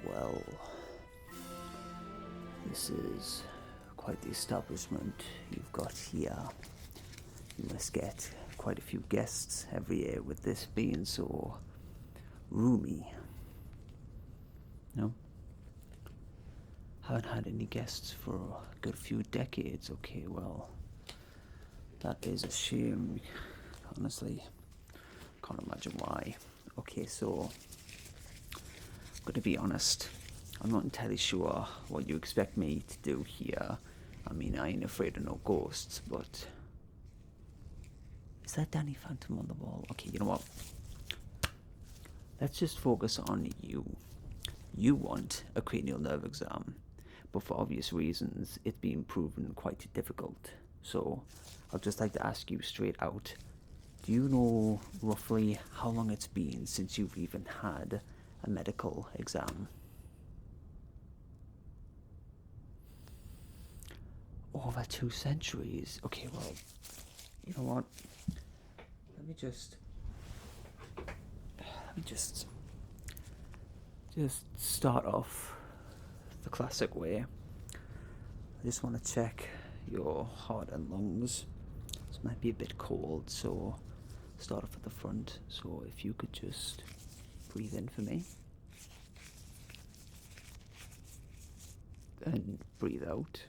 Well, this is quite the establishment you've got here. You must get quite a few guests every year with this being so roomy. No? Haven't had any guests for a good few decades. Okay, well, that is a shame. Honestly, can't imagine why. Okay, so I'm gonna be honest. I'm not entirely sure what you expect me to do here. I mean, I ain't afraid of no ghosts, but is that Danny Phantom on the wall? Okay, you know what? Let's just focus on you. You want a cranial nerve exam, but for obvious reasons, it's been proven quite difficult. So, I'd just like to ask you straight out, do you know roughly how long it's been since you've even had a medical exam? Over 2 centuries. Okay, well, you know what? Let me just start off the classic way. I just want to check your heart and lungs. This might be a bit cold, so start off at the front. So if you could just breathe in for me and breathe out.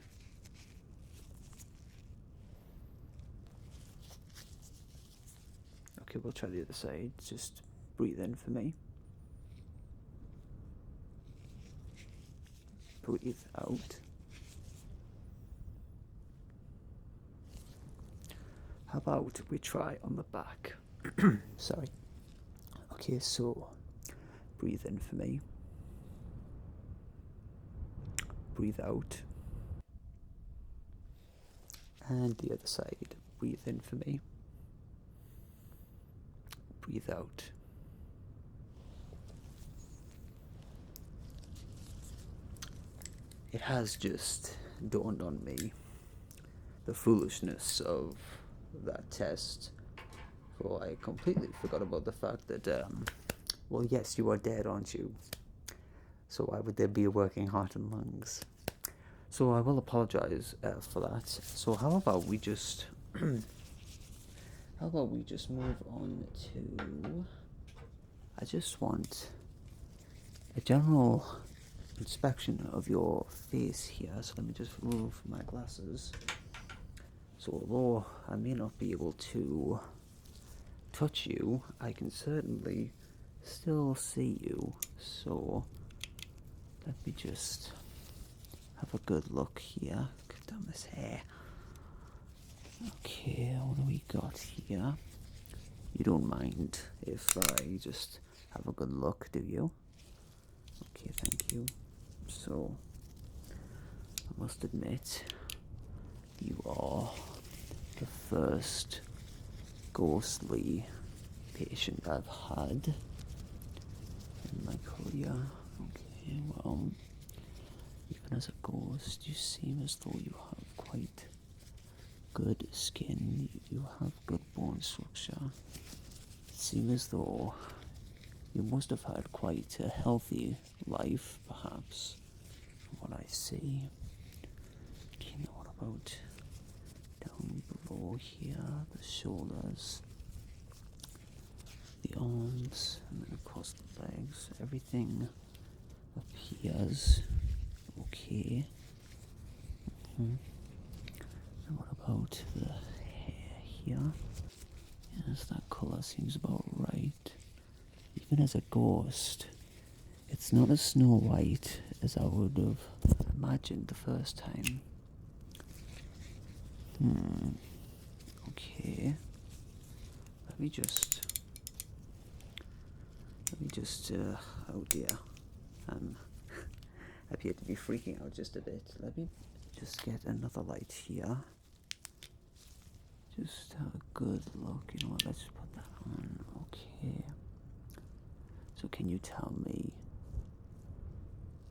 Okay, we'll try the other side. Just breathe in for me. Breathe out. How about we try on the back? Sorry. Okay, so breathe in for me. Breathe out. And the other side. Breathe in for me. Breathe out. It has just dawned on me the foolishness of that test. For I completely forgot about the fact that, well, yes, you are dead, aren't you? So why would there be a working heart and lungs? So I will apologize for that. So how about we just move on to, I just want a general inspection of your face here. So let me just remove my glasses. So although I may not be able to touch you, I can certainly still see you. So let me just have a good look here. Cut down this hair. Okay, what do we got here? You don't mind if I just have a good look, do you? Okay, thank you. So, I must admit, you are the first ghostly patient I've had in my career. Okay, well, even as a ghost, you seem as though you have quite good skin, you have good bone structure. It seems as though you must have had quite a healthy life, perhaps, from what I see. Okay, now what about down below here, the shoulders, the arms, and then across the legs? Everything appears okay. And what about the hair here? Yes, that colour seems about right. Even as a ghost, it's not as snow white as I would have imagined the first time. Okay. Let me just, oh dear. appear to be freaking out just a bit. Let me just get another light here. Just have a good look. You know what? Let's put that on. Okay. So can you tell me,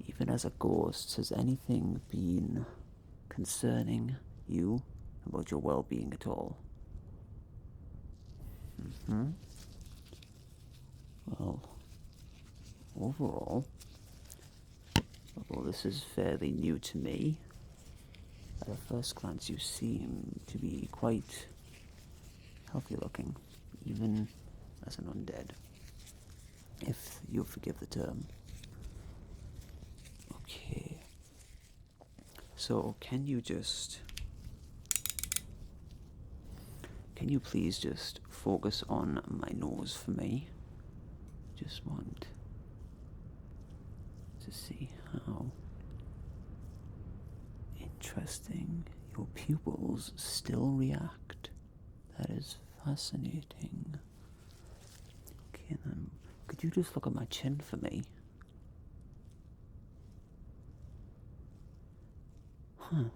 even as a ghost, has anything been concerning you about your well-being at all? Well, overall, although this is fairly new to me, at a first glance you seem to be quite healthy looking, even as an undead, if you'll forgive the term. Okay. So, can you please just focus on my nose for me? Just want to see how interesting your pupils still react. That is fascinating. Okay, then, could you just look at my chin for me? Huh.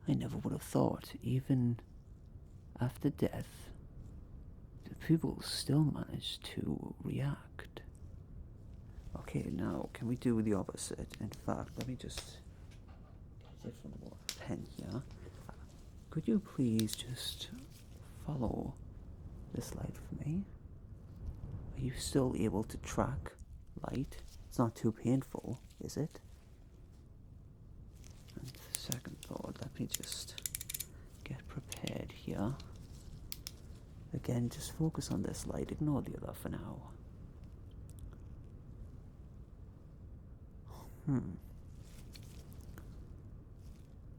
I never would have thought, even after death, the pupils still manage to react. Okay, now, can we do the opposite? In fact, let me just get a different pen here. Could you please just follow this light for me? Are you still able to track light? It's not too painful, is it? And second thought, let me just get prepared here. Again, just focus on this light, ignore the other for now.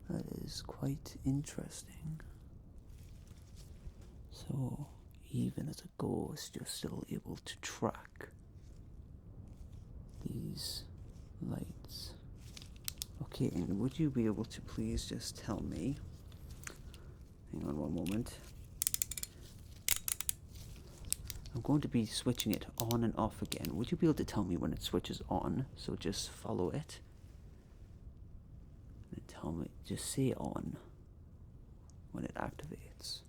That is quite interesting. So, even as a ghost, you're still able to track these lights. Okay, and would you be able to please just tell me? Hang on one moment. I'm going to be switching it on and off again. Would you be able to tell me when it switches on? So just follow it. And tell me, just say on when it activates.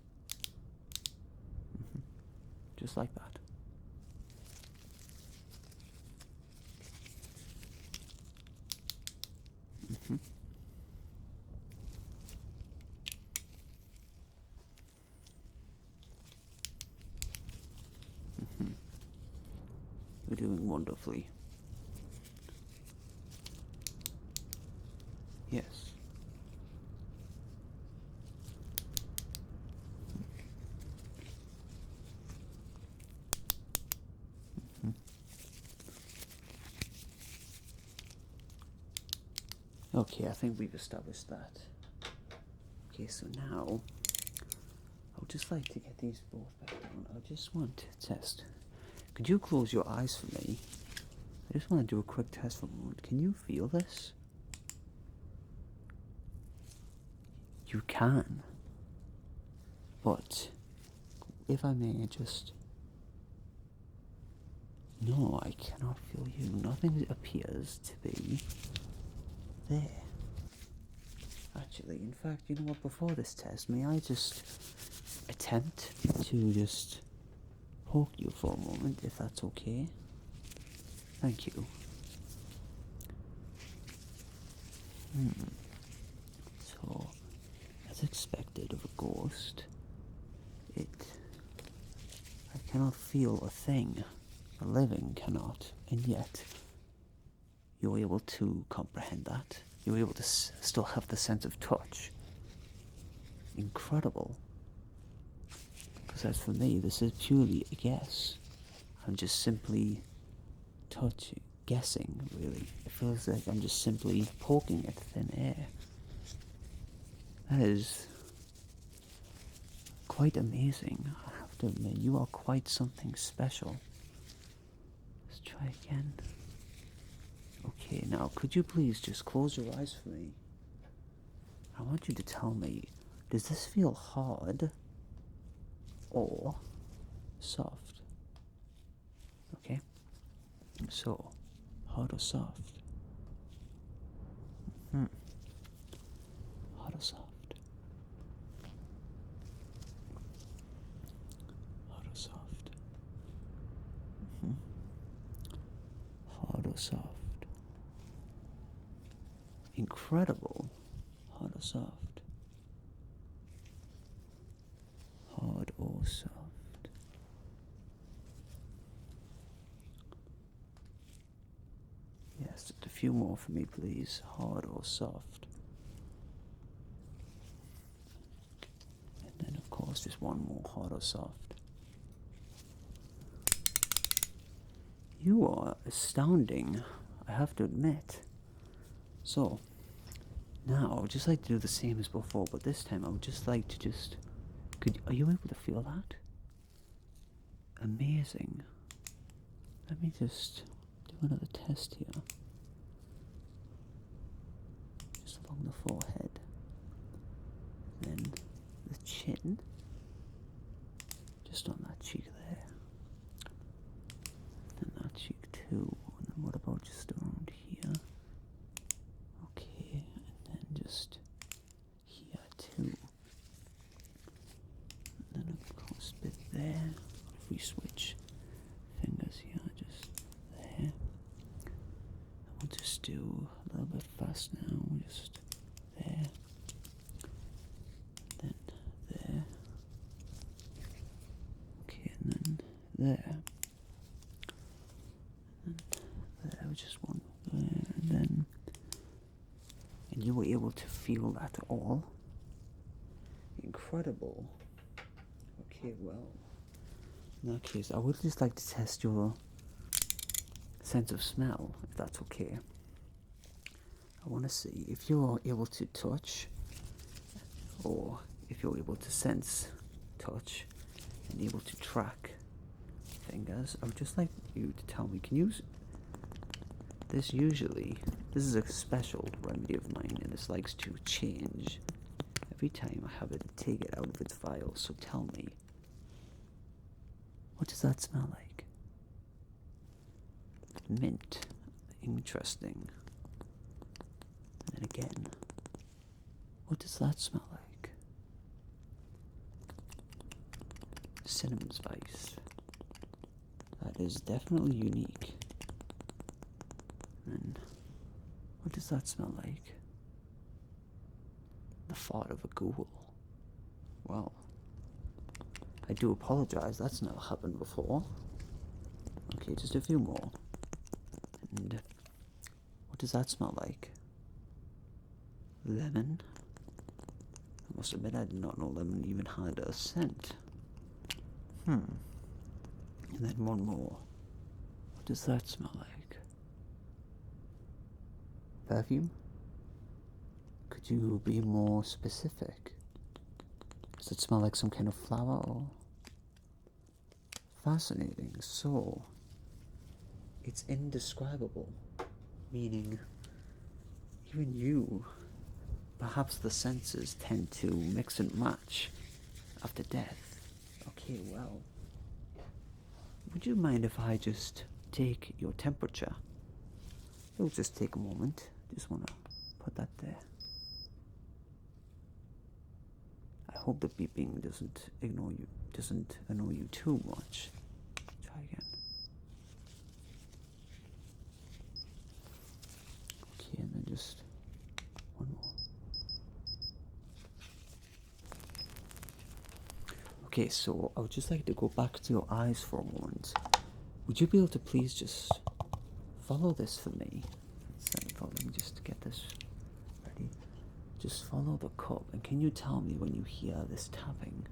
Just like that. You're doing wonderfully. Yes. Okay, I think we've established that. Okay, so now I would just like to get these both back down. I just want to test. Could you close your eyes for me? I just want to do a quick test for a moment. Can you feel this? You can. But if I may just... No, I cannot feel you. Nothing appears to be there. Actually, in fact, you know what, before this test, may I just attempt to just poke you for a moment, if that's okay? Thank you. So, as expected of a ghost, I cannot feel a thing. A living cannot, and yet you're able to comprehend that. You're able to still have the sense of touch. Incredible. Because as for me, this is purely a guess. I'm just simply guessing, really. It feels like I'm just simply poking at thin air. That is quite amazing, I have to admit. You are quite something special. Let's try again. Okay, now could you please just close your eyes for me? I want you to tell me, does this feel hard or soft? Okay, so hard or soft? Hmm. Hard or soft? Hard or soft? Hmm. Hard or soft? Incredible. Hard or soft? Hard or soft? Yes, just a few more for me, please. Hard or soft? And then, of course, just one more. Hard or soft? You are astounding, I have to admit. So, now I would just like to do the same as before, but this time I would just like to just... Are you able to feel that? Amazing. Let me just do another test here. Just along the forehead. Then the chin. Just on that cheek there. And that cheek too. And then what about just around here? Okay, and then just here too. And then of course a bit there. If we switch fingers here, just there. And we'll just do a little bit fast now. Just there. Then there. Okay, and then there. And there, just one there, and then... And you were able to feel that all? Incredible. Okay, well, in that case, I would just like to test your sense of smell, if that's okay. I want to see if you're able to touch, or if you're able to sense touch, and able to track fingers. I would just like you to tell me, can you... This is a special remedy of mine, and this likes to change every time I have it take it out of its vial. So tell me, what does that smell like? Mint. Interesting. And then again, what does that smell like? Cinnamon spice. That is definitely unique. And what does that smell like? The fart of a ghoul. Well, I do apologize, that's never happened before. Okay, just a few more. And what does that smell like? Lemon? I must admit I did not know lemon even had a scent. And then one more. What does that smell like? Perfume? Could you be more specific? Does it smell like some kind of flower or... Fascinating. So, it's indescribable. Meaning, even you, perhaps the senses tend to mix and match after death. Okay, well, would you mind if I just take your temperature? It'll just take a moment. Just want to put that there. I hope the beeping doesn't annoy you too much. Try again. Okay, and then just one more. Okay, so I would just like to go back to your eyes for a moment. Would you be able to please just follow this for me? Let me just get this ready. Just follow the cup, and can you tell me when you hear this tapping?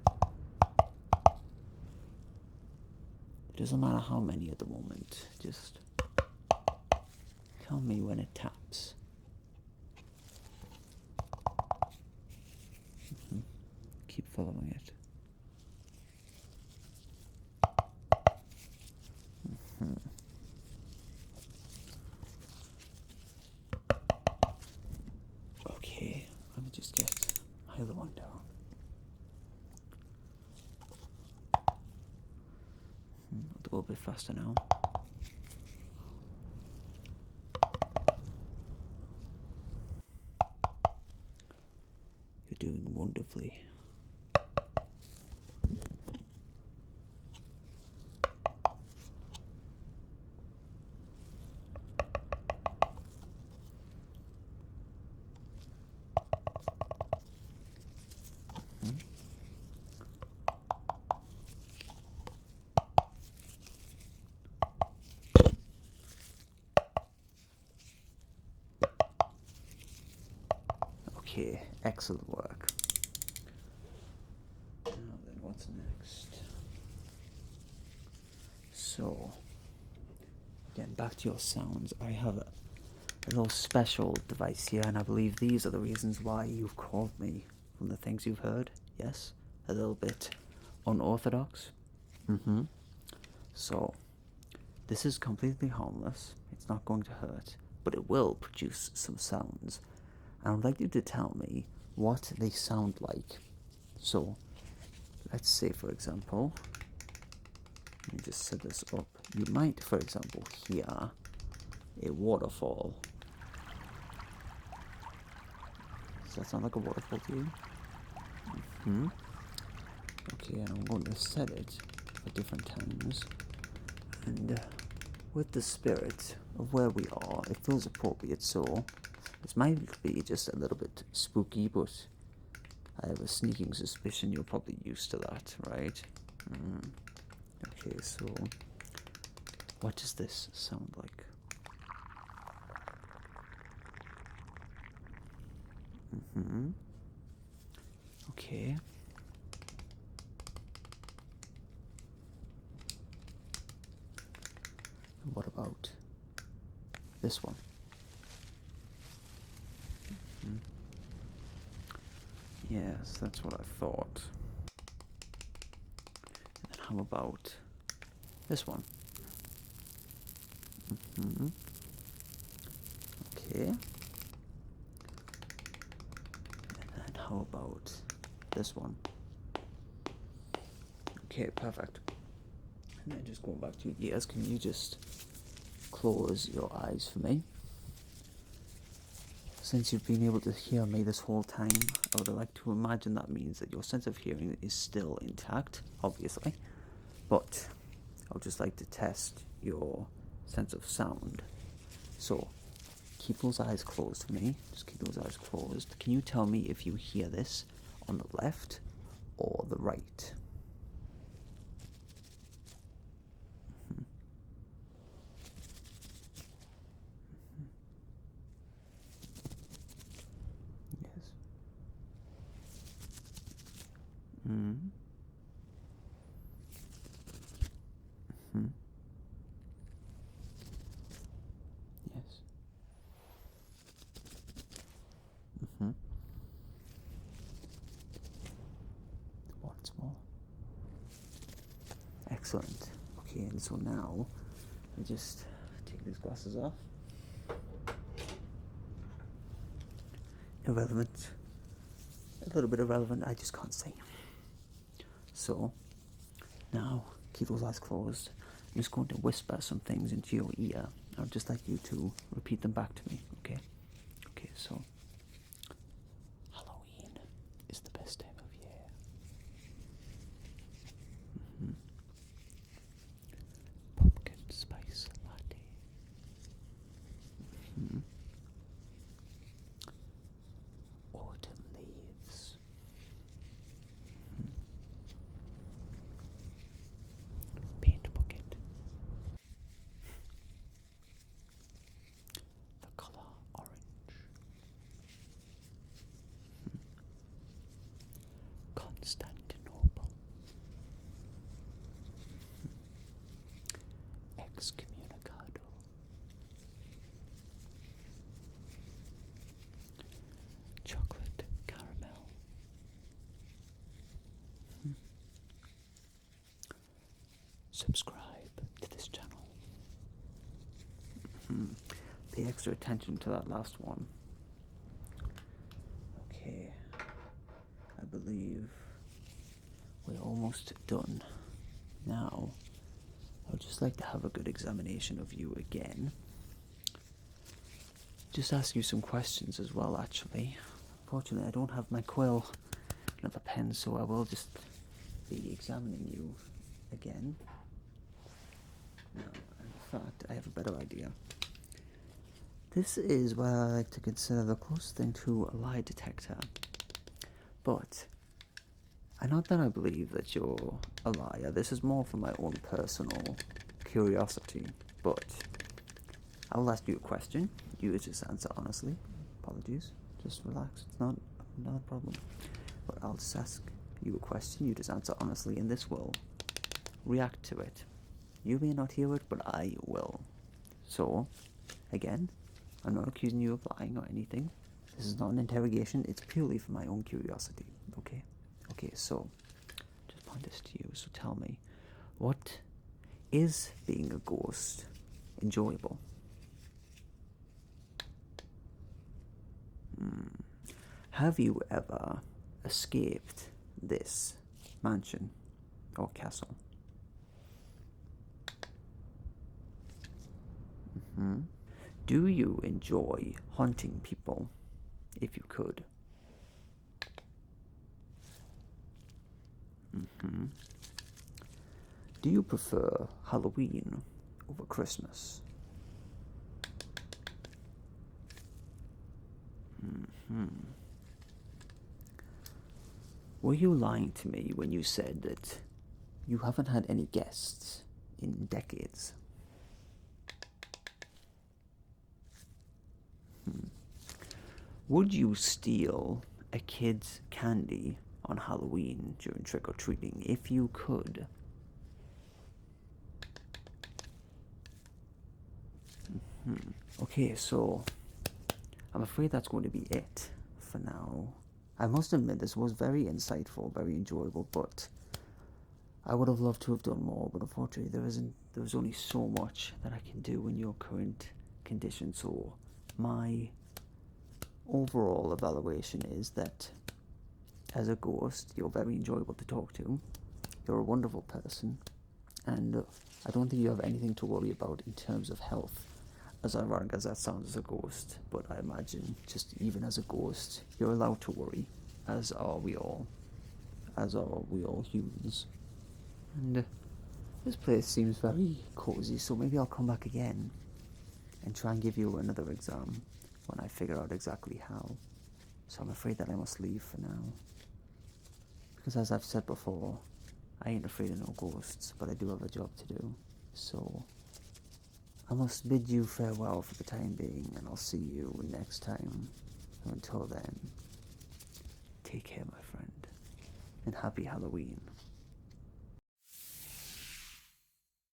It doesn't matter how many at the moment, just tell me when it taps. Keep following it. Okay, let me just get my other one down. I'll go a bit faster now. doing wonderfully. Okay, excellent work. Now then, what's next? So, again, back to your sounds. I have a little special device here, and I believe these are the reasons why you've called me from the things you've heard. Yes? A little bit unorthodox. So, this is completely harmless. It's not going to hurt, but it will produce some sounds. And I'd like you to tell me what they sound like. So, let's say, for example, let me just set this up. You might, for example, hear a waterfall. Does that sound like a waterfall to you? Okay, and I'm going to set it at different times. And with the spirit of where we are, it feels appropriate. So, this might be just a little bit spooky, but I have a sneaking suspicion you're probably used to that, right? Okay, so what does this sound like? Okay. What about this one? Yes, that's what I thought. And then how about this one? Okay. And then how about this one? Okay, perfect. And then just going back to your ears, can you just close your eyes for me? Since you've been able to hear me this whole time, I would like to imagine that means that your sense of hearing is still intact, obviously. But I would just like to test your sense of sound. So, keep those eyes closed for me. Just keep those eyes closed. Can you tell me if you hear this on the left or the right? Yes. Yes. Once more. Excellent. Okay, and so now I just take these glasses off. Irrelevant. A little bit irrelevant, I just can't say. So, now, keep those eyes closed. I'm just going to whisper some things into your ear. I'd just like you to repeat them back to me, okay? Okay, so, Halloween is the best time of year. Pumpkin spice latte. Autumn leaves. Paint bucket. The color orange. Constantinople. Excommunicado. Chocolate caramel. Subscribe to this channel. Pay extra attention to that last one. Okay, I believe we're almost done. Now, I would just like to have a good examination of you again. Just ask you some questions as well, actually. unfortunately I don't have my quill and the pen, so I will just be examining you again. Now, in fact, I have a better idea. This is what I like to consider the closest thing to a lie detector. But, not that I believe that you're a liar, this is more for my own personal curiosity. But, I will ask you a question. You just answer honestly. Apologies. Just relax. It's not a problem. But I'll just ask you a question. You just answer honestly, and this will react to it. You may not hear it, but I will. So, again, I'm not accusing you of lying or anything. This is not an interrogation. It's purely for my own curiosity. Okay? Okay, so, just point this to you. So tell me, what is being a ghost enjoyable? Have you ever escaped this mansion or castle? Do you enjoy haunting people, if you could? Do you prefer Halloween over Christmas? Were you lying to me when you said that you haven't had any guests in decades? Would you steal a kid's candy on Halloween during trick-or-treating if you could? Okay, so I'm afraid that's going to be it for now. I must admit this was very insightful, very enjoyable, but I would have loved to have done more, but unfortunately there's only so much that I can do in your current condition. So my overall evaluation is that as a ghost, you're very enjoyable to talk to. You're a wonderful person, and I don't think you have anything to worry about in terms of health. As ironic as that sounds as a ghost, but I imagine just even as a ghost, you're allowed to worry, as are we all humans. And this place seems very cozy, so maybe I'll come back again and try and give you another exam when I figure out exactly how. So I'm afraid that I must leave for now. Because as I've said before, I ain't afraid of no ghosts, but I do have a job to do. So I must bid you farewell for the time being, and I'll see you next time. Until then, take care, my friend, and happy Halloween.